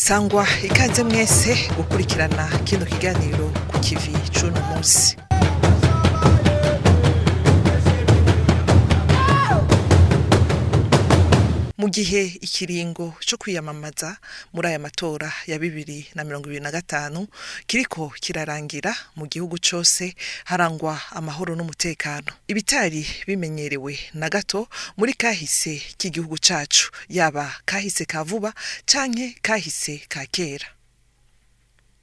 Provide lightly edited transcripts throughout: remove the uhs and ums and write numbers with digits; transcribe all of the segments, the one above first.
sangwa ikaze mwese gukurikirana kino kiganiro ku kivi cuno munsi. Mu gihe ikiringo cyo kwiyamamaza muri aya matora ya 2025 kiriko kirarangira mu gihugu cyose harangwa amahoro n'umutekano. Ibitari bimenyerewe na gato muri kahise k'igihugu cacu, yaba kahise ka vuba canke kahise ka kera.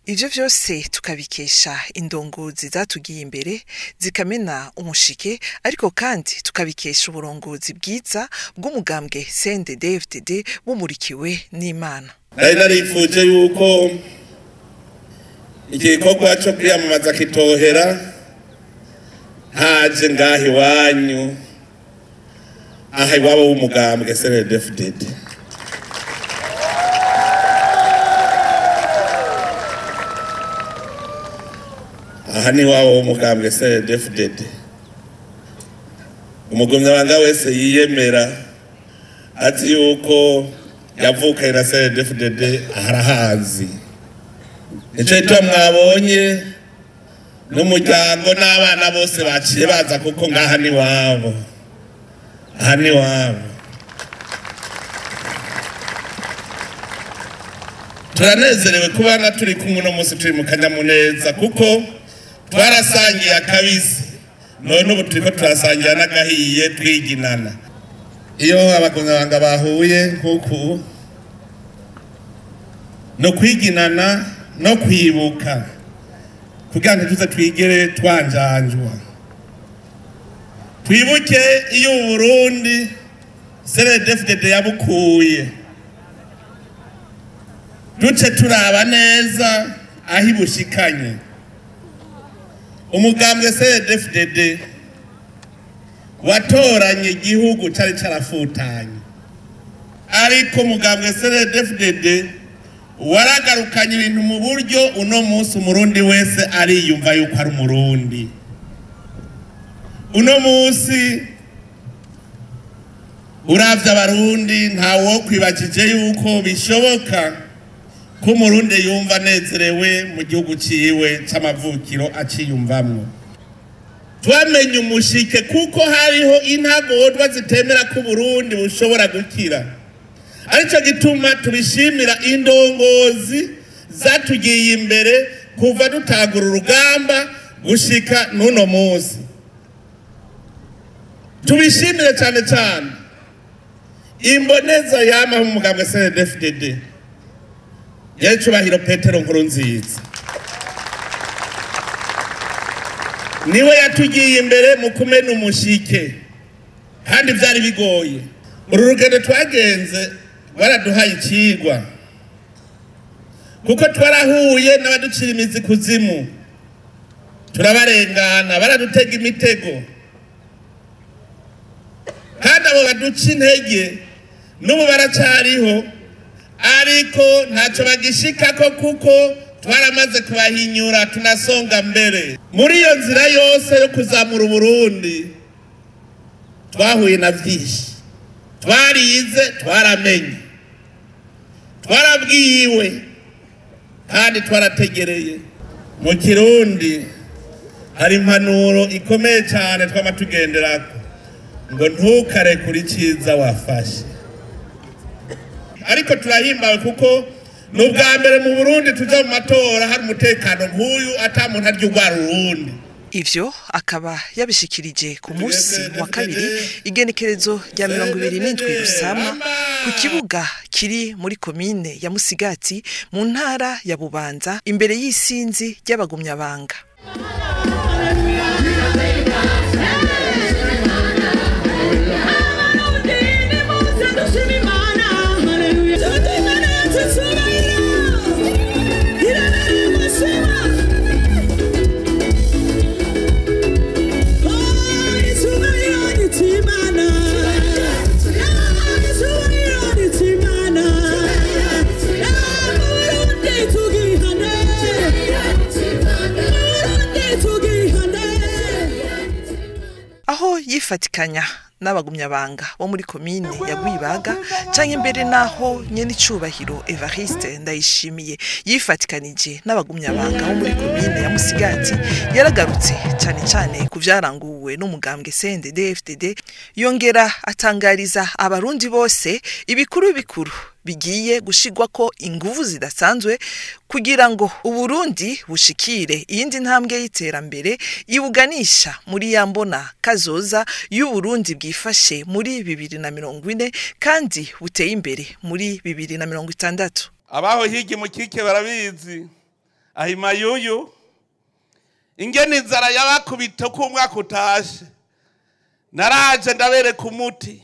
Ivyo vyose tukabikesha indongozi zatugiye imbere zikamena umushike, ariko kandi tukabikesha uburongozi bwiza bw'umugambwe CNDD-FDD bumurikiwe n'Imana. Narifuje yuko igikorwa cyo kwiyamamaza kitohera haje ngahi wanyu aha iwabo w'umugambwe CNDD-FDD. Aha ni wabo w'umugambwe CNDD-FDD. Umugumyabanga wese yiyemera azi yuko yavuka na CNDD-FDD arahazi. Nico ito mwabonye n'umuryango n'abana bose baciye baza kuko ngaha ni wabo. Aha ni wabo. Turanezerewe kubana turi kumwe no munsi turi mu kanyamuneza kuko twarasangiye akabisi, none ubu turiko turasangira n'agahiye twiginana. Iyo abagonyabanga bahuye nkuko no kwiginana no kwibuka kugira ngo tuze twigere twanjanjwa. Twibuke iyo Burundi CNDD-FDD yabukuye, duce turaba neza aho bushikanye. Umugambwe CNDD-FDD watoranye igihugu cari carafutanye, ariko umugambwe CNDD-FDD waragarukanye ibintu mu buryo uno munsi umurundi wese ariyumva yuko ari umurundi. Uno munsi uravye abarundi ntawo kwibakije yuko bishoboka ko umurundi yumva nezerewe mu gihugu ciwe c'amavukiro aciyumvamwo. Twamenye umushike kuko hariho intagondwa zitemera ko Burundi bushobora gukira. Arico gituma tubishimira indongozi zatugiye imbere kuva dutagura urugamba gushika nuno munsi. Tubishimire cyane cyane imboneza yama mu mugambwe CNDD-FDD Yecubahiro Petero Nkurunziza. Niwe yatugiye imbere mu kumena umushike kandi byari bigoye. Uru rugendo twagenze baraduhaye ikigwa kuko twarahuye n'abaducira imizi kuzimu, turabarengana baradutega imitego, kandi abo baduca intege n'ubu baracariho, ariko ntacyo bagishikako kuko twaramaze kubahinyura tunasonga mbere. Muri iyo nzira yose yo kuzamura Burundi twahuye na byinshi, twarize, twaramenye, twarabwiwe kandi twarategereye. Mu Kirundi hari impanuro ikomeye cyane twamatugenderako ngo ntukare kuri ciza wafashe. Ariko turahimbawe kuko n'ubwa mbere mu Burundi tuja mu matora hari umutekano nk'uyu atamuntu aryugwara urundi. Ivyo akaba yabishikirije ku munsi wa kabiri igenekerezo rya 27 Rusama ku kibuga kiri muri komine ya Musigati mu ntara ya Bubanza imbere y'isinzi ry'abagumyabanga. Aho yifatikanya n'abagumyabanga bo muri komine ya Rwibaga canke mbere naho nyene icubahiro Evariste Ndayishimiye yifatikanije n'abagumyabanga bo muri komine ya Musigati yaragarutse cyane ku vyaranguwe n'umugambwe CNDD-FDD yongera atangariza abarundi bose ibikuru bigiye gushigwa ko inguvu zidasanzwe kugira ngo Uburundi bushikire iyindi ntambwe y'iterambere ibuganisha muri yambona kazoza y'Uburundi bwifashe muri 2040 kandi buteye imbere muri 2060. Abaho higi mukike barabizi ahimayuyu ingene inzara yabakubita ko umwaka utashe naraje ndabereka umuti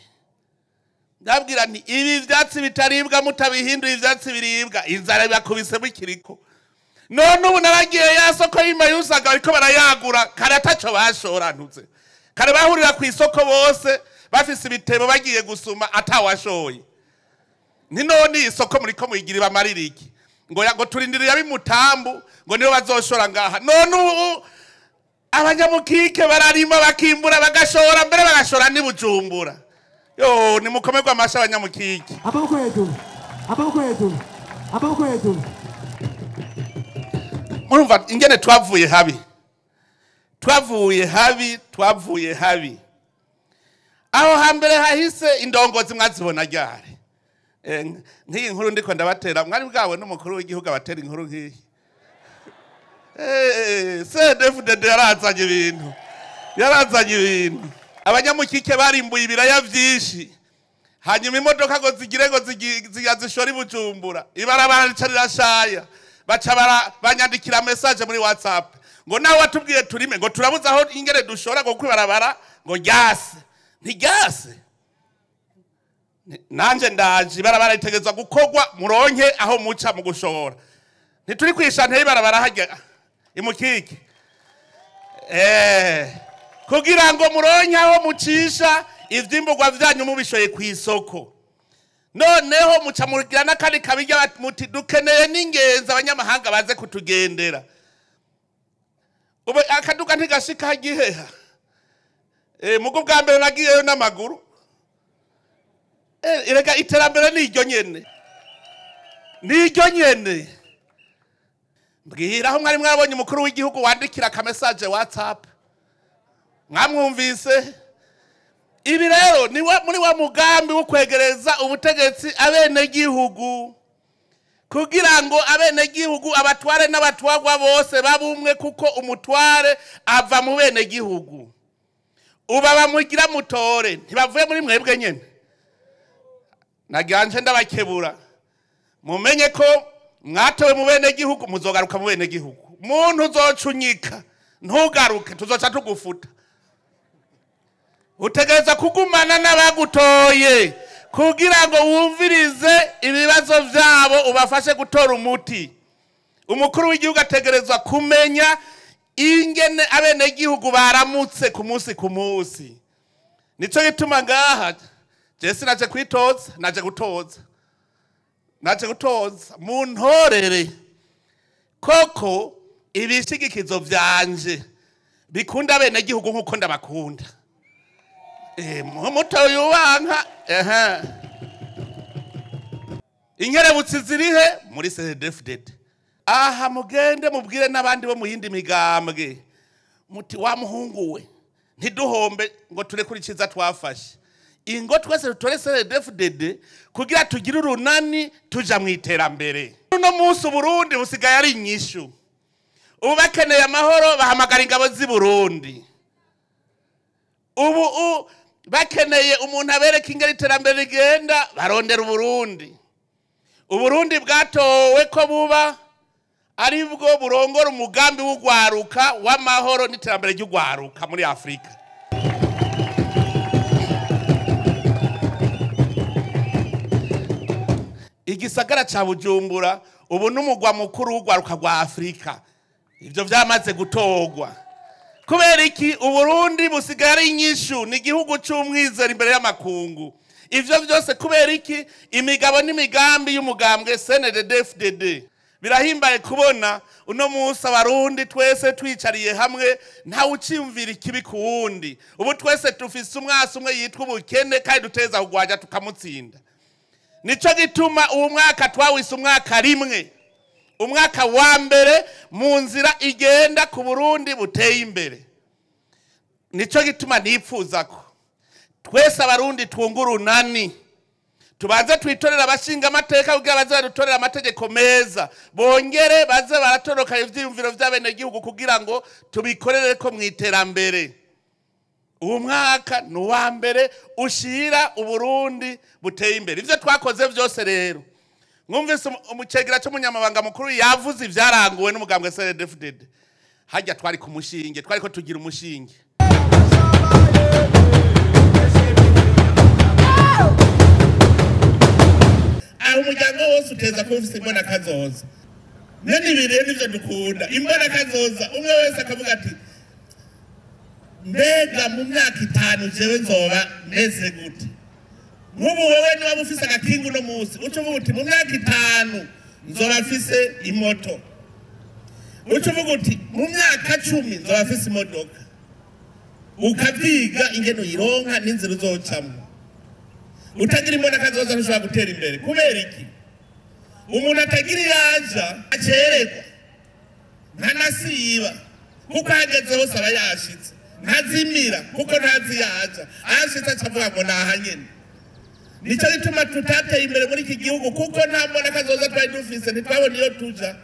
ndabwira nti ibi vyatsi bitaribwa mutabihinduye ivyatsi biribwa inzara bakubise bikiriko none ubu naragiye yasoko yimayusaga ariko barayagura kare ataco bashorantuze kare bahurira ku isoko bose bafise ibitebo bagiye gusuma atawashoye ni none isoko muri ko muyigira bamaririki ngo turindiriye abimutambu ngo nibo bazoshora ngaha none ubu abanyamukike bararima bakimbura bagashora mbere bagashora ni Bujumbura yo ni mukomerwa amasha abanyamukike abako yetu urumva ingene twavuye habi aho hambere hahise indongozi mwazibona ryari nk'iyi nkuru ndiko ndabatera mwari bwawe n'umukuru w'igihugu abatera inkuru nk'iyi CNDD-FDD yarazanye ibintu abanyamukike barimbuye ibiraya vyinshi hanyuma imodoka ngo zigire ngo ziyazishora Bujumbura ibarabara ricarira baca banyandikira message muri WhatsApp ngo nawe watubwiye turime ngo turabuza aho ingere dushora ngo kwibarabara ngo ntigase nanje ndaje ibarabara ritegezwa gukogwa muronke aho muca mu gushora ntituri kwishanteye ibarabara hajya imukike kugira ngo muronke aho mucisha ivyimburwa vyanyu mubishoye ku isoko noneho muca mugira nakandi kabirya muti dukeneye n'ingenzi abanyamahanga baze kutugendera ubu akaduka ntigashika hagiheha mugo bwa mbere nagiyeyo n'amaguru irega iterambere niryo nyene mbwira aho mwari mwabonye umukuru w'igihugu wandikira akamesaje WhatsApp mwamwumvise ibi rero ni muri wa mugambi wo kwegereza ubutegetsi abene gihugu kugira ngo abene gihugu abatware n'abatwagwa bose babumwe kuko umutware ava mu bene gihugu uba bamugira mutore ntibavuye muri mwebwe nyene naganje ndabakebura mumenye ko mwatowe mu bene gihugu muzogaruka mu bene gihugu muntu uzocunyika ntugaruke tuzoca tugufuta utegereza kugumana n'abagutoye kugira ngo wumvirize ibibazo vyabo ubafashe gutora umuti umukuru w'igihugu ategerezwa kumenya ingene abene gihugu baramutse ku munsi nico gituma ngaha Jesi naje kwitoza naje gutoza mu ntorere koko ibishigikizo vyanje bikunda abene gihugu nkuko ndabakunda muto yubanka inkerebutsi zirihe muri CNDD-FDD aha mugende mubwire n'abandi bo mu yindi migambwe muti wa muhungu we ntiduhombe ngo turekurikiza twafashe ingo twese tutore CNDD-FDD kugira tugire urunani tuja mu iterambere no munsi Burundi busigaye ari inyishu ubu bakeneye amahoro bahamagara ingabo z'i Burundi ubu bakeneye umuntu abereka ingeri iterambere rigenda barondera Uburundi bwatowe ko buba ari bwo burongora umugambi w'ugwaruka w'amahoro n'iterambere ry'ugwaruka muri Afrika igisagara ca Bujumbura ubu n'umugwa mukuru w'ugwaruka rwa Afrika ivyo vyamaze gutogwa kubera iki Uburundi busigara inyishu ni igihugu c'umwizero imbere y'amakungu ivyo vyose kubera iki imigabo n'imigambi y'umugambwe CNDD-FDD birahimbaye kubona uno munsi abarundi twese twicariye hamwe ntawe uciyumvira ikibi ku wundi. Ubu twese dufise umwasi umwe yitwa ubukene kandi duteza kugwanya tukamutsinda. Nico gituma uwo mwaka twawise umwaka rimwe, umwaka wa mbere mu nzira igenda ku Burundi buteye imbere. Nico gituma nipfuza ko twese abarundi twungurunani, tubanze twitorera abashinga amateka kugira baze badutorera amategeko meza, bongere baze baratoroka ivyiyumviro vy'abene gihugu kugira ngo tubikorere ko mwiterambere. Uwo mwaka nuwa mbere ushira Uburundi buteye imbere. Ivyo twakoze vyose rero, mwumvise umucegera cy'umunyamabanga mukuru yavuze ivyaranguwe n'umugambwe CNDD-FDD. Hajya twari ku mushinge, twari ko tugira umushinge. Aho umuryango wose uteza ko ufise imbona kazoza. Nani bire nivyo dukunda. Imbona kazoza umwe wese akavuga ati mbega mu myaka 5 jewe nzoba meze gute. Mubu wewe niba mufise agakingu no munsi ucuvuga uti mu myaka 5 nzoba mfise imoto. Ucuvuga uti mu myaka 10 nzoba mfise imodoka. Ukavyiga ingeno yironka n'inzira uzocamwe. Utagira imbona kazoza ntushobora gutera imbere. Kubera iki? Umuntu atagira yaja acererwa ntanasiba kuko hageze hose aba yashitse, ntazimira kuko ntazi yaja ashitse acavuga ngo nahanyene. Nico gituma tutateye imbere muri iki gihugu kuko nta mbona kazoza twari dufise, ntitwabona iyo tuja.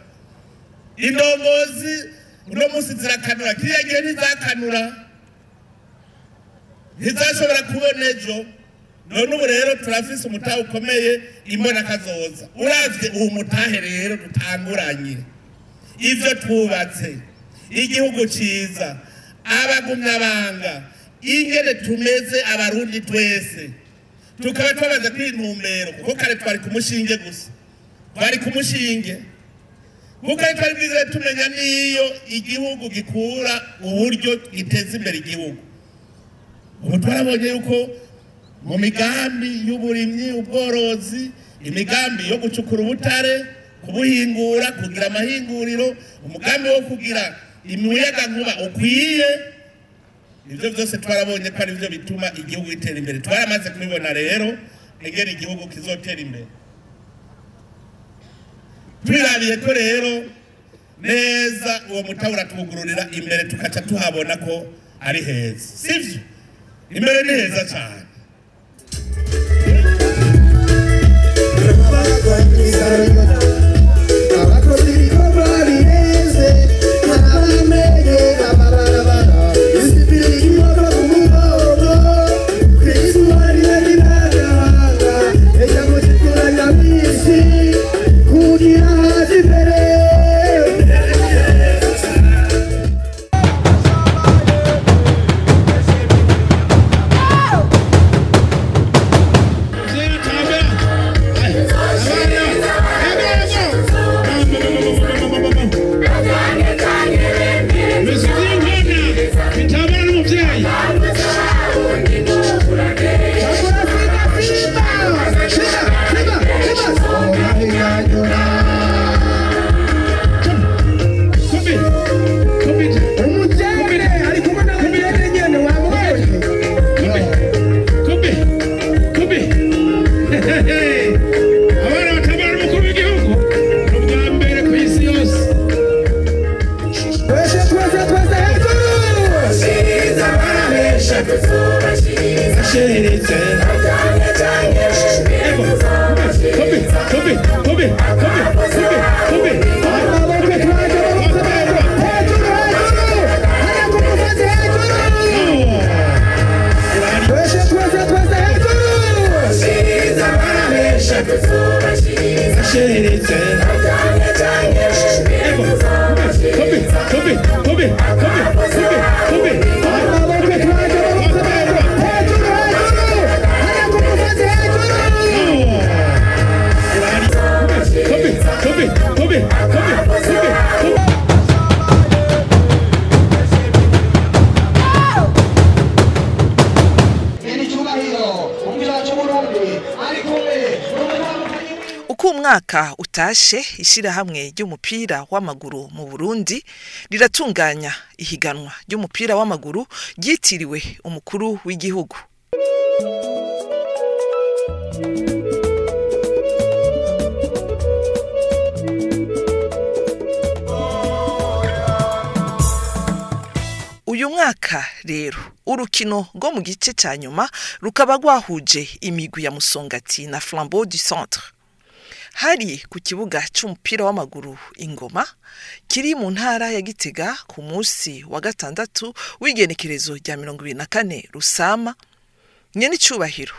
Indongozi uno munsi zirakanura, kiriya gihe ntizakanura, ntizashobora kubona ejo. None ubu rero turafise umutahe ukomeye, imbona kazoza. Uravye uwo mutahe rero dutanguranye, ivyo twubatse, igihugu ciza, abagumyabanga, ingene tumeze abarundi twese, tukaba twabaza kwintumbero kuko kare twari ku mushinge gusa, twari ku mushinge kuko twari bwize tumenya niyo igihugu gikura uburyo giteza imbere igihugu. Ubu twarabonye yuko mu migambi y'uburimyi, ubworozi, imigambi yo gucukura ubutare, kubuhingura, kugira amahinguriro, umugambi wo kugira imiyaga nkuba ukwiye, ivyo byose twarabonye ko ari byo bituma igihugu gitera imbere. Twaramaze kubibona rero ingene igihugu kizotera imbere. Twirabiye ko rero neza uwo mutawura tugururira imbere tukaca tuhabona ko ari heza, sivyo? Imbere ni heza cyane. mwaka utashe ishirahamwe ry'umupira w'amaguru mu Burundi riratunganya ihiganwa ry'umupira w'amaguru ryitiriwe umukuru w'igihugu. Uyu mwaka rero urukino rwo mu gice ca nyuma rukaba rwahuje imigwi ya Musongati na Flambeau du Centre. Hari ku kibuga c'umupira w'amaguru Ingoma kiri mu ntara ya Gitega ku munsi wa gatandatu w'igenekerezo rya 24 Rusama. Nyene icubahiro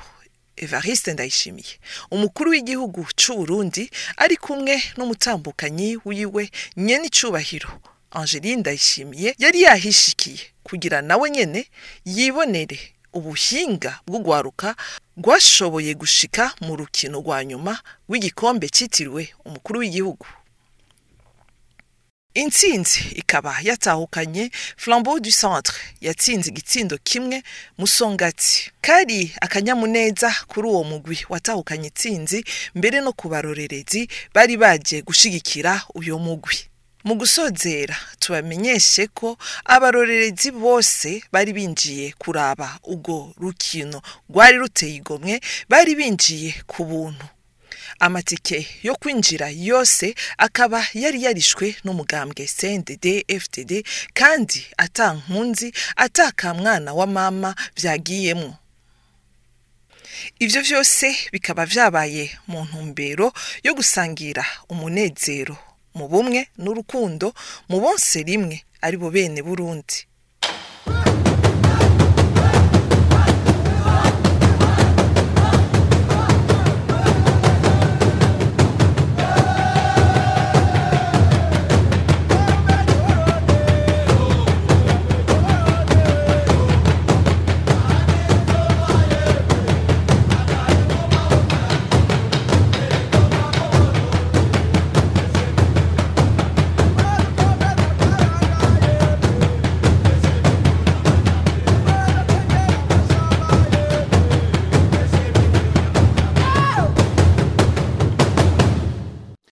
Evariste Ndayishimiye umukuru w'igihugu c'u Burundi ari kumwe n'umutambukanyi wiwe nyene icubahiro Angeline Ndayishimiye yari yahishikiye kugira nawe nyene yibonere ubuhinga bwo gwaruka gwashoboye gushika mu rukino rwa nyuma w'igikombe citiriwe umukuru w'igihugu. Intsinzi ikaba yatahukanye Flambeau du Centre yatsinze igitsindo kimwe Musongati. Kari akanyamuneza kuri uwo mugwi watahukanye intsinzi mbere no kubarorerezi bari baje gushigikira uyo mugwi. Mu gusozera tubamenyeshe ko abarorerezi bose bari binjiye kuraba ubwo rukino rwari ruteye igomwe bari binjiye ku buntu. Amatike yo kwinjira yose akaba yari yarishwe n'umugambwe CNDD FDD kandi atankunzi atakamwana wa mama vyagiyemwo. Ivyo vyose bikaba vyabaye mu ntumbero yo gusangira umunezero mu bumwe n'urukundo mu bonse rimwe ari bo bene Burundi.